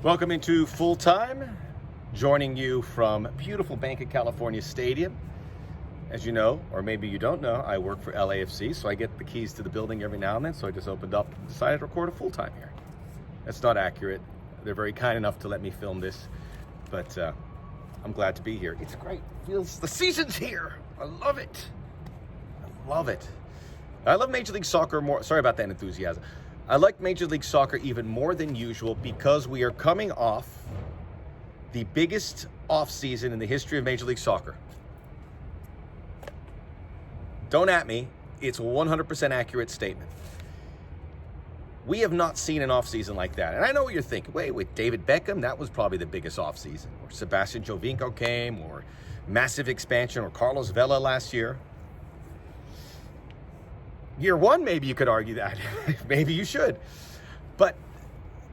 Welcome into Full Time, joining you from beautiful Bank of California Stadium. As you know, or maybe you don't know, I work for LAFC, so I get the keys to the building every now and then, so I just opened up and decided to record a full time here. That's not accurate. They're very kind enough to let me film this, but I'm glad to be here. It's great. Feels the season's here. I love it. I love it. I love Major League Soccer more. Sorry about that enthusiasm. I like Major League Soccer even more than usual because we are coming off the biggest offseason in the history of Major League Soccer. Don't at me. It's a 100% accurate statement. We have not seen an offseason like that. And I know what you're thinking. Wait, with David Beckham, that was probably the biggest offseason. Or Sebastian Jovinko came, or massive expansion, or Carlos Vela last year. Year one, maybe you could argue that. Maybe you should. But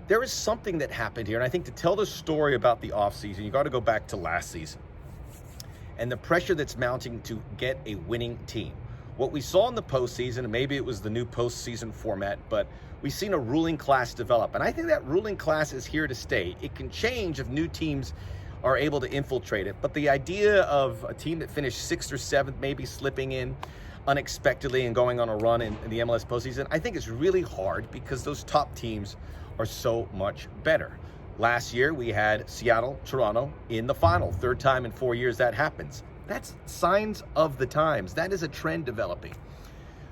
there is something that happened here. And I think to tell the story about the offseason, you got to go back to last season and the pressure that's mounting to get a winning team. What we saw in the postseason, and maybe it was the new postseason format, but we've seen a ruling class develop. And I think that ruling class is here to stay. It can change if new teams are able to infiltrate it. But the idea of a team that finished 6th or 7th, maybe slipping in unexpectedly and going on a run in the MLS postseason, I think is really hard because those top teams are so much better. Last year, we had Seattle, Toronto in the final. 3rd time in 4 years that happens. That's signs of the times. That is a trend developing.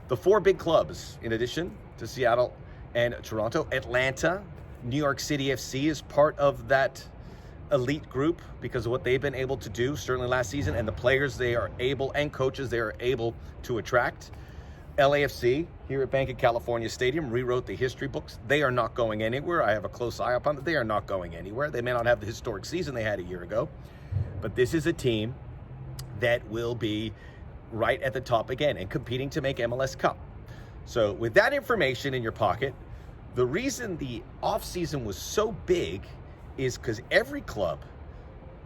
The 4 big clubs, in addition to Seattle and Toronto, Atlanta, New York City FC is part of that elite group because of what they've been able to do, certainly last season, and the players they are able, and coaches they are able to attract. LAFC here at Bank of California Stadium rewrote the history books. They are not going anywhere. I have a close eye upon them. They are not going anywhere. They may not have the historic season they had a year ago, but this is a team that will be right at the top again and competing to make MLS Cup. So with that information in your pocket, the reason the offseason was so big is because every club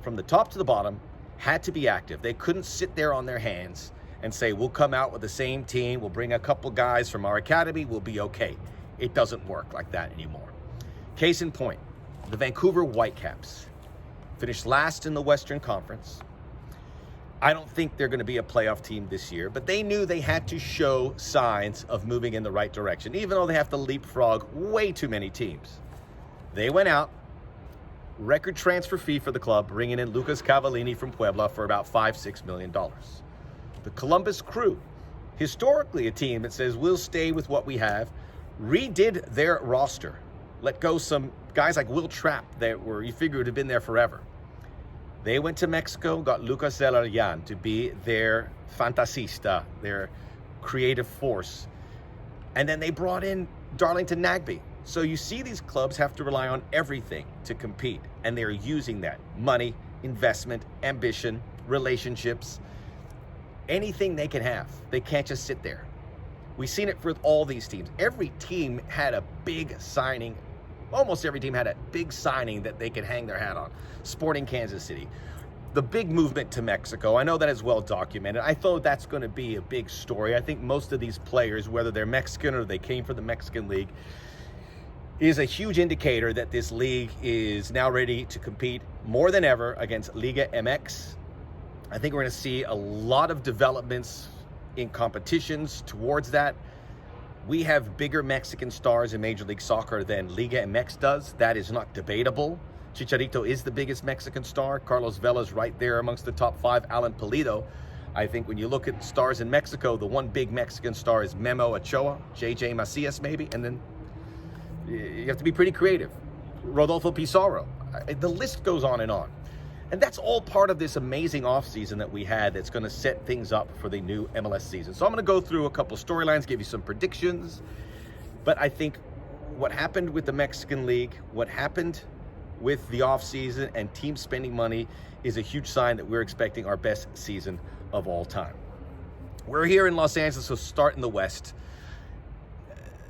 from the top to the bottom had to be active. They couldn't sit there on their hands and say, we'll come out with the same team, we'll bring a couple guys from our academy, we'll be okay. It doesn't work like that anymore. Case in point, the Vancouver Whitecaps finished last in the Western Conference. I don't think they're going to be a playoff team this year, but they knew they had to show signs of moving in the right direction, even though they have to leapfrog way too many teams. They went out, record transfer fee for the club, bringing in Lucas Cavallini from Puebla for about $5-6 million. The Columbus Crew, historically a team that says we'll stay with what we have, redid their roster, let go some guys like Will Trapp that were, you figure, would have been there forever. They went to Mexico, got Lucas Zelarayán to be their fantasista, their creative force. And then they brought in Darlington Nagbe. So you see these clubs have to rely on everything to compete, and they're using that. Money, investment, ambition, relationships, anything they can have. They can't just sit there. We've seen it with all these teams. Every team had a big signing. Almost every team had a big signing that they could hang their hat on. Sporting Kansas City. The big movement to Mexico, I know that is well documented. I thought that's going to be a big story. I think most of these players, whether they're Mexican or they came from the Mexican League, is a huge indicator that this league is now ready to compete more than ever against Liga MX. I think we're going to see a lot of developments in competitions towards that. We have bigger Mexican stars in Major League Soccer than Liga MX does. That is not debatable. Chicharito is the biggest Mexican star. Carlos Vela is right there amongst the top 5. Alan Pulido. I think when you look at stars in Mexico, the one big Mexican star is Memo Ochoa, JJ Macias maybe, and then you have to be pretty creative. Rodolfo Pizarro. The list goes on. And that's all part of this amazing offseason that we had that's going to set things up for the new MLS season. So I'm going to go through a couple storylines, give you some predictions. But I think what happened with the Mexican League, what happened with the offseason and teams spending money is a huge sign that we're expecting our best season of all time. We're here in Los Angeles, so start in the West.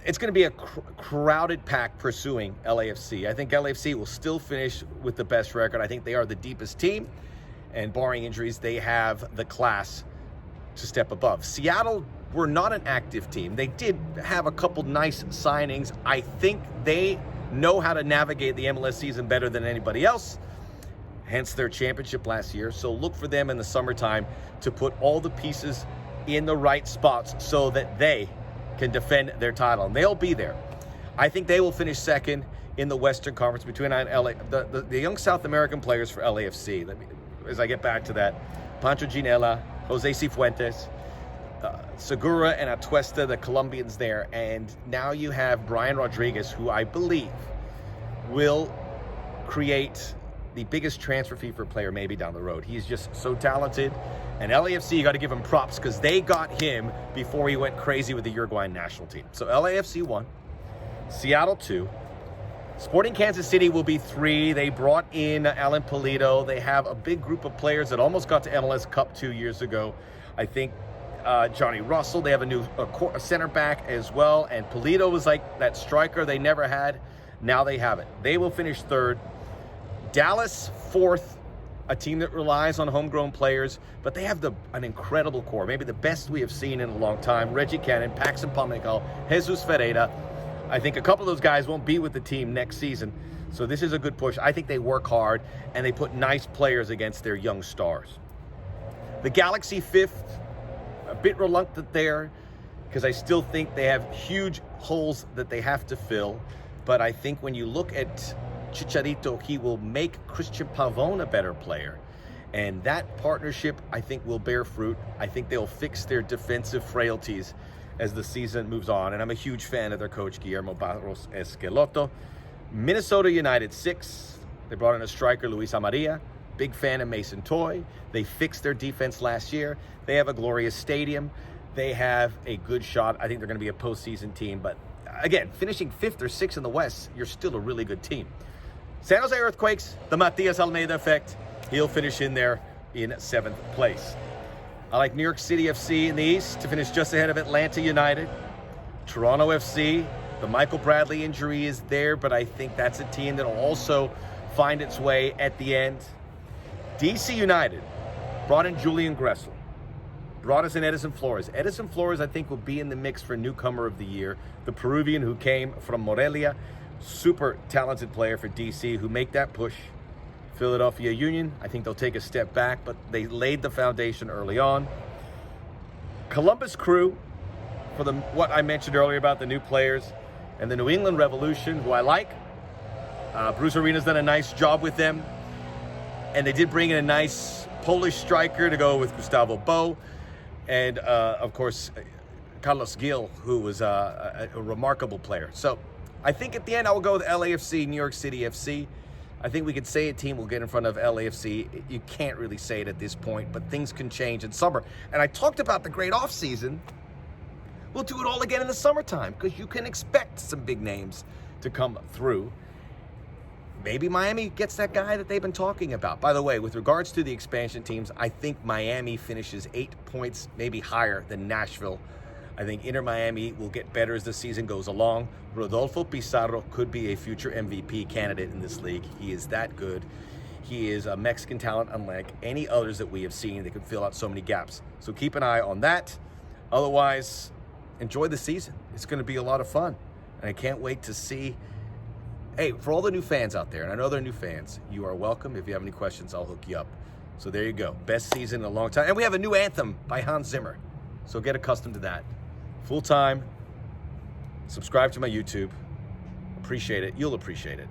It's going to be a crowded pack pursuing LAFC. I think LAFC will still finish with the best record. I think they are the deepest team, and barring injuries, they have the class to step above. Seattle were not an active team. They did have a couple nice signings. I think they know how to navigate the MLS season better than anybody else, hence their championship last year. So look for them in the summertime to put all the pieces in the right spots so that they can defend their title, and they'll be there. I think they will finish second in the Western Conference between the young South American players for LAFC. As I get back to that, Pancho Ginella, Jose Cifuentes, Segura and Atuesta, the Colombians there. And now you have Brian Rodriguez, who I believe will create the biggest transfer fee for a player maybe down the road. He's just so talented. And LAFC, you got to give him props because they got him before he went crazy with the Uruguayan national team. So LAFC 1, Seattle 2. Sporting Kansas City will be 3. They brought in Alan Pulido. They have a big group of players that almost got to MLS Cup 2 years ago. I think Johnny Russell. They have a new center back as well. And Pulido was like that striker they never had. Now they have it. They will finish 3rd. Dallas 4th, a team that relies on homegrown players, but they have an incredible core, maybe the best we have seen in a long time. Reggie Cannon, Paxton Pamecao, Jesus Ferreira. I think a couple of those guys won't be with the team next season, so this is a good push. I think they work hard, and they put nice players against their young stars. The Galaxy 5th, a bit reluctant there, because I still think they have huge holes that they have to fill, but I think when you look at Chicharito, he will make Christian Pavón a better player. And that partnership, I think, will bear fruit. I think they'll fix their defensive frailties as the season moves on. And I'm a huge fan of their coach, Guillermo Barros Esqueloto. Minnesota United 6. They brought in a striker, Luis Amaria. Big fan of Mason Toy. They fixed their defense last year. They have a glorious stadium. They have a good shot. I think they're going to be a postseason team. But again, finishing 5th or 6th in the West, you're still a really good team. San Jose Earthquakes, the Matias Almeida effect. He'll finish in there in 7th place. I like New York City FC in the East to finish just ahead of Atlanta United. Toronto FC, the Michael Bradley injury is there, but I think that's a team that will also find its way at the end. DC United brought in Julian Gressel. Brought us in Edison Flores. Edison Flores, I think, will be in the mix for newcomer of the year. The Peruvian who came from Morelia. Super talented player for DC who make that push. Philadelphia Union, I think they'll take a step back, but they laid the foundation early on. Columbus Crew, for what I mentioned earlier about the new players, and the New England Revolution, who I like. Bruce Arena's done a nice job with them, and they did bring in a nice Polish striker to go with Gustavo Bo, and of course Carlos Gil, who was a remarkable player. So I think at the end I will go with LAFC, New York City FC. I think we could say a team will get in front of LAFC. You can't really say it at this point, but things can change in summer. And I talked about the great offseason. We'll do it all again in the summertime because you can expect some big names to come through. Maybe Miami gets that guy that they've been talking about. By the way, with regards to the expansion teams, I think Miami finishes 8 points, maybe higher than Nashville. I think Inter Miami will get better as the season goes along. Rodolfo Pizarro could be a future MVP candidate in this league. He is that good. He is a Mexican talent unlike any others that we have seen that could fill out so many gaps. So keep an eye on that. Otherwise, enjoy the season. It's going to be a lot of fun. And I can't wait to see. Hey, for all the new fans out there, and I know they're new fans, you are welcome. If you have any questions, I'll hook you up. So there you go. Best season in a long time. And we have a new anthem by Hans Zimmer. So get accustomed to that. Full time. Subscribe to my YouTube. Appreciate it. You'll appreciate it.